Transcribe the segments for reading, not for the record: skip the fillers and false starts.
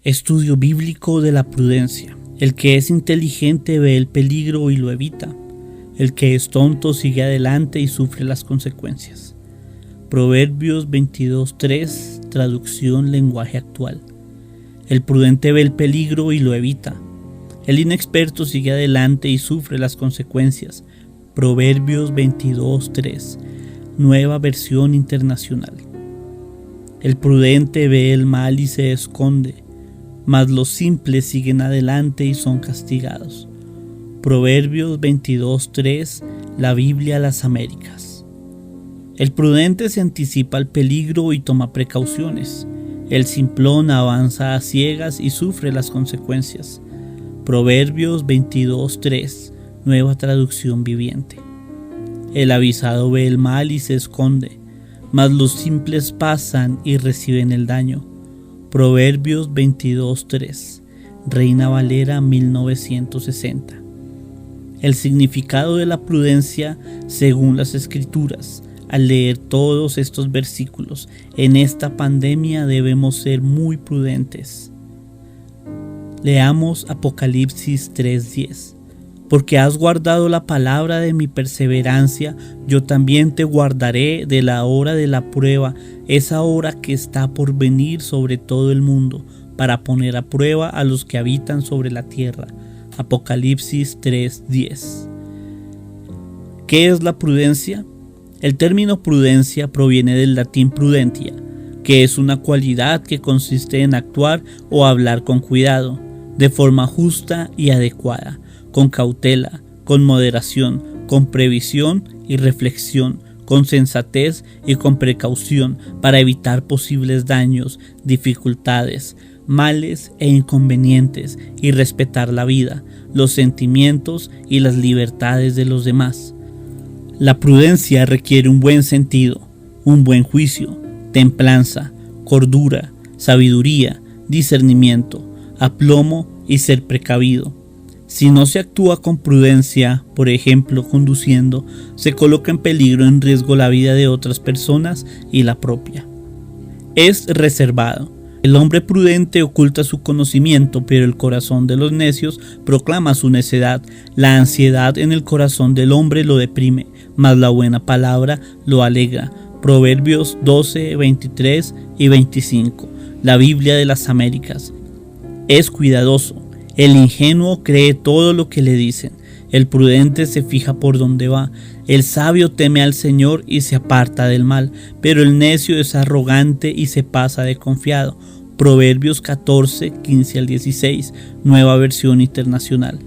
Estudio bíblico de la prudencia. El que es inteligente ve el peligro y lo evita. El que es tonto sigue adelante y sufre las consecuencias. Proverbios 22:3, traducción lenguaje actual. El prudente ve el peligro y lo evita. El inexperto sigue adelante y sufre las consecuencias. Proverbios 22:3, nueva versión internacional. El prudente ve el mal y se esconde, mas los simples siguen adelante y son castigados. Proverbios 22:3, la Biblia a las Américas. El prudente se anticipa al peligro y toma precauciones. El simplón avanza a ciegas y sufre las consecuencias. Proverbios 22:3, nueva traducción viviente. El avisado ve el mal y se esconde, mas los simples pasan y reciben el daño. Proverbios 22:3, Reina Valera 1960. El significado de la prudencia según las Escrituras. Al leer todos estos versículos, en esta pandemia debemos ser muy prudentes. Leamos Apocalipsis 3:10. Porque has guardado la palabra de mi perseverancia, yo también te guardaré de la hora de la prueba, esa hora que está por venir sobre todo el mundo, para poner a prueba a los que habitan sobre la tierra. Apocalipsis 3:10. ¿Qué es la prudencia? El término prudencia proviene del latín prudentia, que es una cualidad que consiste en actuar o hablar con cuidado, de forma justa y adecuada, con cautela, con moderación, con previsión y reflexión, con sensatez y con precaución para evitar posibles daños, dificultades, males e inconvenientes y respetar la vida, los sentimientos y las libertades de los demás. La prudencia requiere un buen sentido, un buen juicio, templanza, cordura, sabiduría, discernimiento, aplomo y ser precavido. Si no se actúa con prudencia, por ejemplo conduciendo, se coloca en peligro, en riesgo la vida de otras personas y la propia. Es reservado. El hombre prudente oculta su conocimiento, pero el corazón de los necios proclama su necedad. La ansiedad en el corazón del hombre lo deprime, mas la buena palabra lo alegra. Proverbios 12, 23 y 25. La Biblia de las Américas. Es cuidadoso. El ingenuo cree todo lo que le dicen. El prudente se fija por dónde va. El sabio teme al Señor y se aparta del mal, pero el necio es arrogante y se pasa de confiado. Proverbios 14, 15 al 16, nueva versión internacional.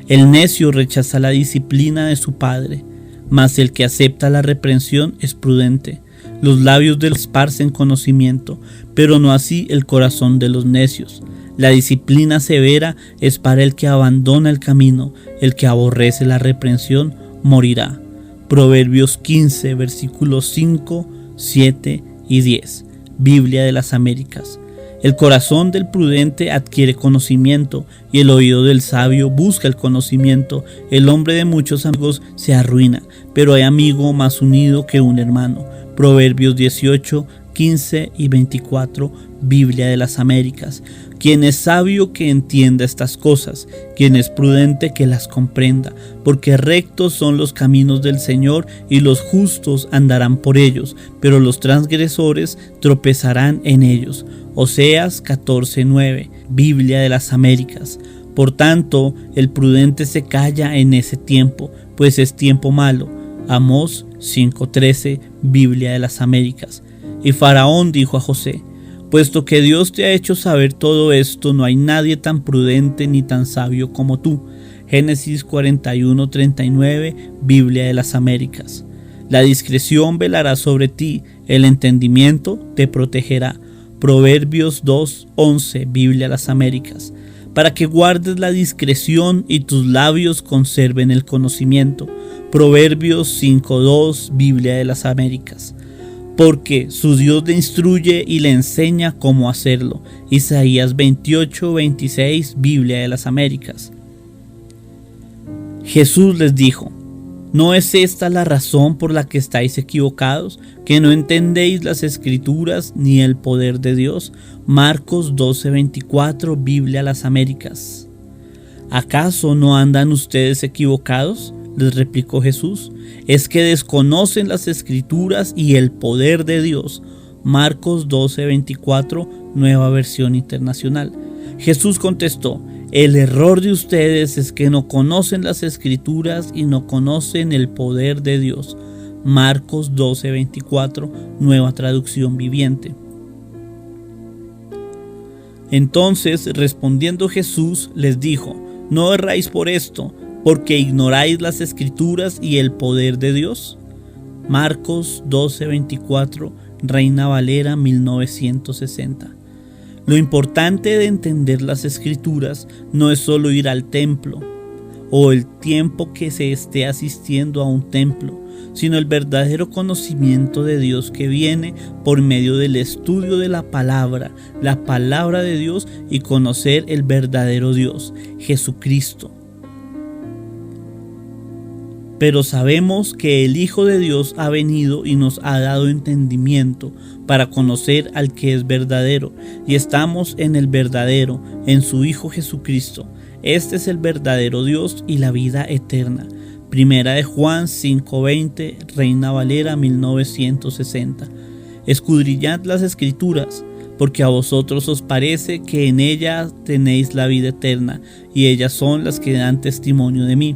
El necio rechaza la disciplina de su padre, mas el que acepta la reprensión es prudente. Los labios del esparcen conocimiento, pero no así el corazón de los necios. La disciplina severa es para el que abandona el camino, el que aborrece la reprensión morirá. Proverbios 15, versículos 5, 7 y 10. Biblia de las Américas. El corazón del prudente adquiere conocimiento y el oído del sabio busca el conocimiento. El hombre de muchos amigos se arruina, pero hay amigo más unido que un hermano. Proverbios 18, 15 y 24, Biblia de las Américas. Quien es sabio que entienda estas cosas, quien es prudente que las comprenda, porque rectos son los caminos del Señor y los justos andarán por ellos, pero los transgresores tropezarán en ellos. Oseas 14:9, Biblia de las Américas. Por tanto, el prudente se calla en ese tiempo, pues es tiempo malo. Amós 5:13, Biblia de las Américas. Y Faraón dijo a José: puesto que Dios te ha hecho saber todo esto, no hay nadie tan prudente ni tan sabio como tú. Génesis 41:39, Biblia de las Américas. La discreción velará sobre ti, el entendimiento te protegerá. Proverbios 2:11, Biblia de las Américas. Para que guardes la discreción y tus labios conserven el conocimiento. Proverbios 5:2, Biblia de las Américas. Porque su Dios le instruye y le enseña cómo hacerlo. Isaías 28:26, Biblia de las Américas. Jesús les dijo: ¿No es esta la razón por la que estáis equivocados? ¿Que no entendéis las Escrituras ni el poder de Dios? Marcos 12:24, Biblia a las Américas. ¿Acaso no andan ustedes equivocados?, les replicó Jesús. Es que desconocen las Escrituras y el poder de Dios. Marcos 12:24, Nueva Versión Internacional. Jesús contestó: el error de ustedes es que no conocen las Escrituras y no conocen el poder de Dios. Marcos 12:24, Nueva Traducción Viviente. Entonces, respondiendo Jesús, les dijo: no erráis por esto, porque ignoráis las Escrituras y el poder de Dios. Marcos 12:24, Reina Valera 1960. Lo importante de entender las Escrituras no es solo ir al templo o el tiempo que se esté asistiendo a un templo, sino el verdadero conocimiento de Dios que viene por medio del estudio de la palabra de Dios, y conocer el verdadero Dios, Jesucristo. Pero sabemos que el Hijo de Dios ha venido y nos ha dado entendimiento para conocer al que es verdadero, y estamos en el verdadero, en su Hijo Jesucristo. Este es el verdadero Dios y la vida eterna. Primera de Juan 5:20, Reina Valera 1960. Escudriñad las Escrituras, porque a vosotros os parece que en ellas tenéis la vida eterna, y ellas son las que dan testimonio de mí.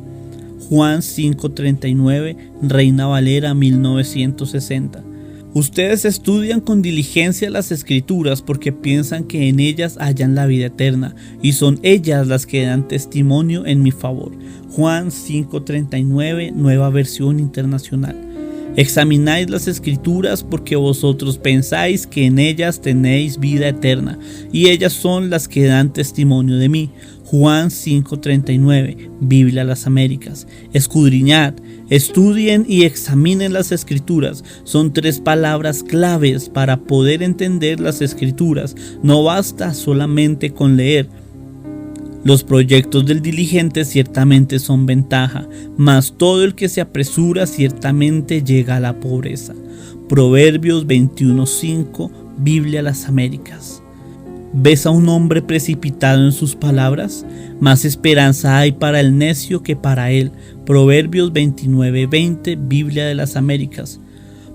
Juan 5:39, Reina Valera 1960. Ustedes estudian con diligencia las Escrituras porque piensan que en ellas hallan la vida eterna, y son ellas las que dan testimonio en mi favor. Juan 5:39, Nueva Versión Internacional. Examináis las Escrituras porque vosotros pensáis que en ellas tenéis vida eterna, y ellas son las que dan testimonio de mí. Juan 5:39, Biblia a las Américas. Escudriñad, estudien y examinen las Escrituras. Son tres palabras claves para poder entender las Escrituras. No basta solamente con leer. Los proyectos del diligente ciertamente son ventaja, mas todo el que se apresura ciertamente llega a la pobreza. Proverbios 21:5, Biblia a las Américas. ¿Ves a un hombre precipitado en sus palabras? Más esperanza hay para el necio que para él. Proverbios 29:20, Biblia de las Américas.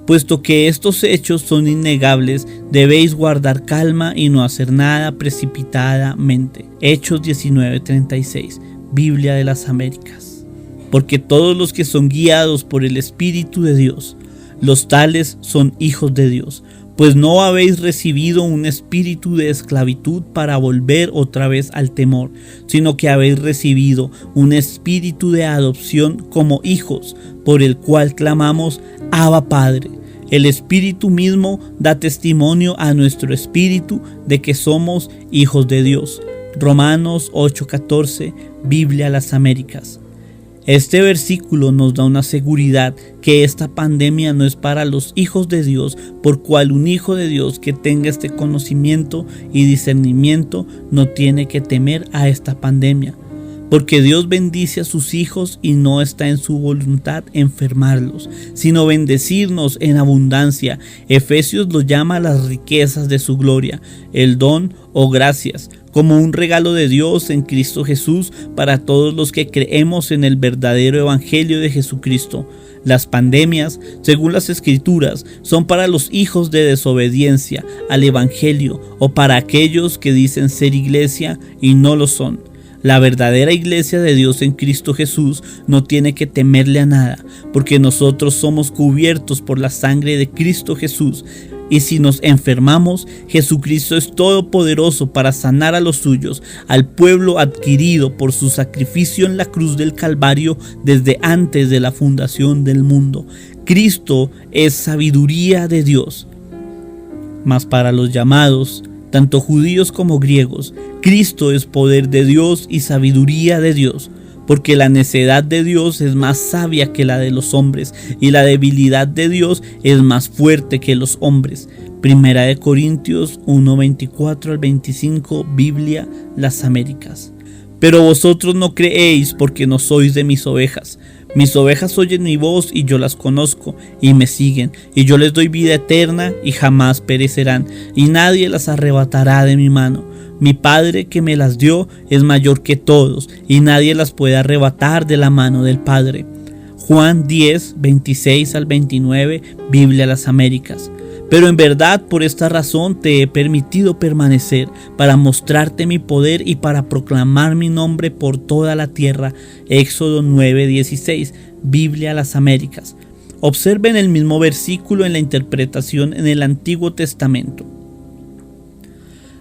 Puesto que estos hechos son innegables, debéis guardar calma y no hacer nada precipitadamente. Hechos 19:36, Biblia de las Américas. Porque todos los que son guiados por el Espíritu de Dios, los tales son hijos de Dios. Pues no habéis recibido un espíritu de esclavitud para volver otra vez al temor, sino que habéis recibido un espíritu de adopción como hijos, por el cual clamamos: Abba, Padre. El Espíritu mismo da testimonio a nuestro espíritu de que somos hijos de Dios. Romanos 8:14, Biblia a las Américas. Este versículo nos da una seguridad que esta pandemia no es para los hijos de Dios, por cual un hijo de Dios que tenga este conocimiento y discernimiento no tiene que temer a esta pandemia, porque Dios bendice a sus hijos y no está en su voluntad enfermarlos, sino bendecirnos en abundancia. Efesios lo llama las riquezas de su gloria, el don o gracias, como un regalo de Dios en Cristo Jesús para todos los que creemos en el verdadero evangelio de Jesucristo. Las pandemias, según las Escrituras, son para los hijos de desobediencia al evangelio o para aquellos que dicen ser iglesia y no lo son. La verdadera iglesia de Dios en Cristo Jesús no tiene que temerle a nada, porque nosotros somos cubiertos por la sangre de Cristo Jesús. Y si nos enfermamos, Jesucristo es todopoderoso para sanar a los suyos, al pueblo adquirido por su sacrificio en la cruz del Calvario desde antes de la fundación del mundo. Cristo es sabiduría de Dios. Mas para los llamados, tanto judíos como griegos, Cristo es poder de Dios y sabiduría de Dios. Porque la necedad de Dios es más sabia que la de los hombres, y la debilidad de Dios es más fuerte que los hombres. Primera de Corintios 1:24 al 25, Biblia, las Américas. Pero vosotros no creéis porque no sois de mis ovejas. Mis ovejas oyen mi voz y yo las conozco y me siguen, y yo les doy vida eterna y jamás perecerán, y nadie las arrebatará de mi mano. Mi Padre que me las dio es mayor que todos, y nadie las puede arrebatar de la mano del Padre. Juan 10, 26 al 29, Biblia Las Américas. Pero en verdad por esta razón te he permitido permanecer, para mostrarte mi poder y para proclamar mi nombre por toda la tierra. Éxodo 9:16, Biblia Las Américas. Observen el mismo versículo en la interpretación en el Antiguo Testamento.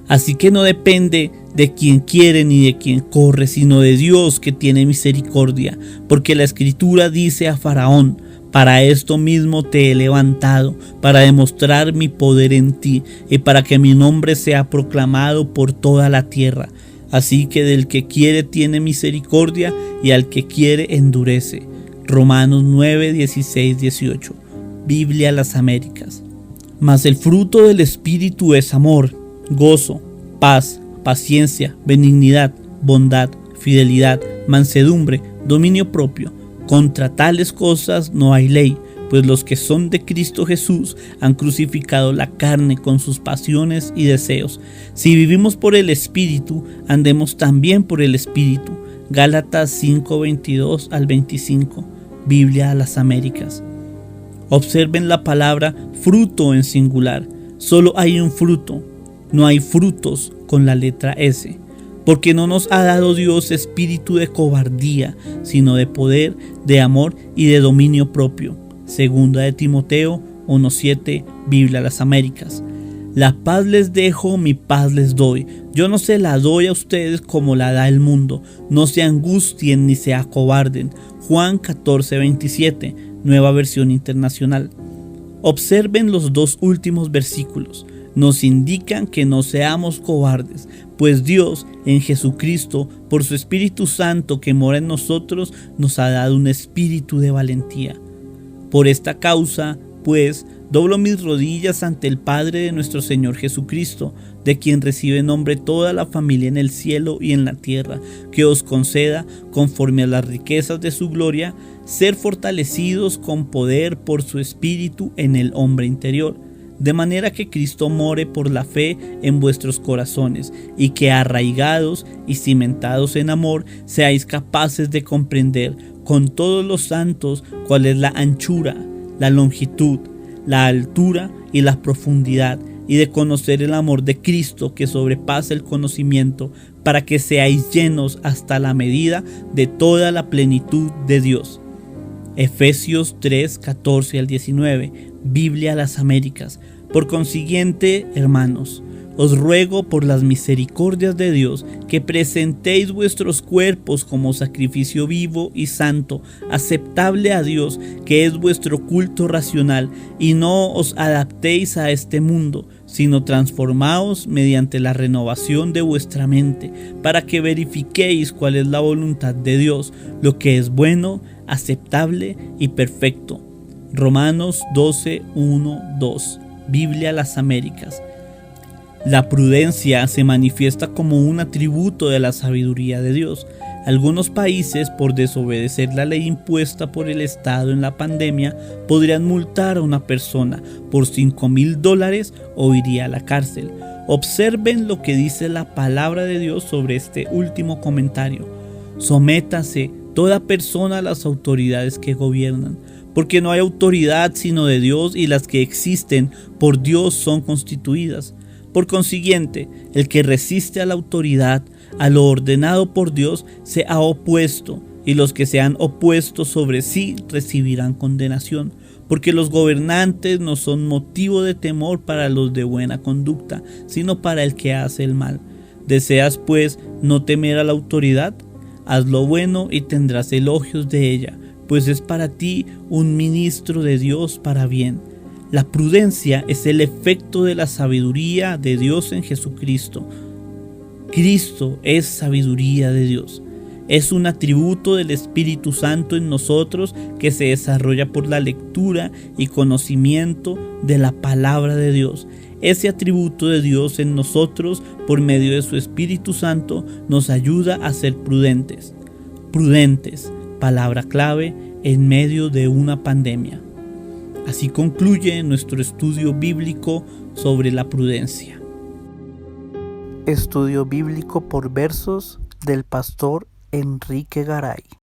Así que no depende de quien quiere ni de quien corre, sino de Dios que tiene misericordia, porque la Escritura dice a Faraón: para esto mismo te he levantado, para demostrar mi poder en ti, y para que mi nombre sea proclamado por toda la tierra. Así que del que quiere tiene misericordia, y al que quiere endurece. Romanos 9, 16, 18. Biblia Las Américas. Mas el fruto del Espíritu es amor, gozo, paz, paciencia, benignidad, bondad, fidelidad, mansedumbre, dominio propio. Contra tales cosas no hay ley, pues los que son de Cristo Jesús han crucificado la carne con sus pasiones y deseos. Si vivimos por el Espíritu, andemos también por el Espíritu. Gálatas 5, 22 al 25. Biblia a las Américas. Observen la palabra fruto en singular. Solo hay un fruto, no hay frutos con la letra S. Porque no nos ha dado Dios espíritu de cobardía, sino de poder, de amor y de dominio propio. Segunda de Timoteo 1:7, Biblia Las Américas. La paz les dejo, mi paz les doy. Yo no se la doy a ustedes como la da el mundo. No se angustien ni se acobarden. Juan 14:27, Nueva Versión Internacional. Observen los dos últimos versículos. Nos indican que no seamos cobardes, pues Dios en Jesucristo, por su Espíritu Santo que mora en nosotros, nos ha dado un espíritu de valentía. Por esta causa, pues, doblo mis rodillas ante el Padre de nuestro Señor Jesucristo, de quien recibe nombre toda la familia en el cielo y en la tierra, que os conceda, conforme a las riquezas de su gloria, ser fortalecidos con poder por su Espíritu en el hombre interior, de manera que Cristo more por la fe en vuestros corazones, y que arraigados y cimentados en amor, seáis capaces de comprender con todos los santos cuál es la anchura, la longitud, la altura y la profundidad, y de conocer el amor de Cristo que sobrepasa el conocimiento, para que seáis llenos hasta la medida de toda la plenitud de Dios. Efesios 3, 14 al 19, Biblia Las Américas. Por consiguiente, hermanos, os ruego por las misericordias de Dios que presentéis vuestros cuerpos como sacrificio vivo y santo, aceptable a Dios, que es vuestro culto racional, y no os adaptéis a este mundo, sino transformaos mediante la renovación de vuestra mente, para que verifiquéis cuál es la voluntad de Dios, lo que es bueno, aceptable y perfecto. Romanos 12, 1, 2. Biblia Las Américas. La prudencia se manifiesta como un atributo de la sabiduría de Dios. Algunos países, por desobedecer la ley impuesta por el Estado en la pandemia, podrían multar a una persona por $5,000 o iría a la cárcel. Observen lo que dice la palabra de Dios sobre este último comentario. Sométase toda persona a las autoridades que gobiernan, porque no hay autoridad sino de Dios, y las que existen por Dios son constituidas. Por consiguiente, el que resiste a la autoridad, a lo ordenado por Dios, se ha opuesto, y los que se han opuesto sobre sí recibirán condenación, porque los gobernantes no son motivo de temor para los de buena conducta, sino para el que hace el mal. ¿Deseas, pues, no temer a la autoridad? Haz lo bueno y tendrás elogios de ella, pues es para ti un ministro de Dios para bien. La prudencia es el efecto de la sabiduría de Dios en Jesucristo. Cristo es sabiduría de Dios. Es un atributo del Espíritu Santo en nosotros que se desarrolla por la lectura y conocimiento de la palabra de Dios. Ese atributo de Dios en nosotros, por medio de su Espíritu Santo, nos ayuda a ser prudentes. Prudentes, palabra clave en medio de una pandemia. Así concluye nuestro estudio bíblico sobre la prudencia. Estudio bíblico por versos del pastor Enrique Garay.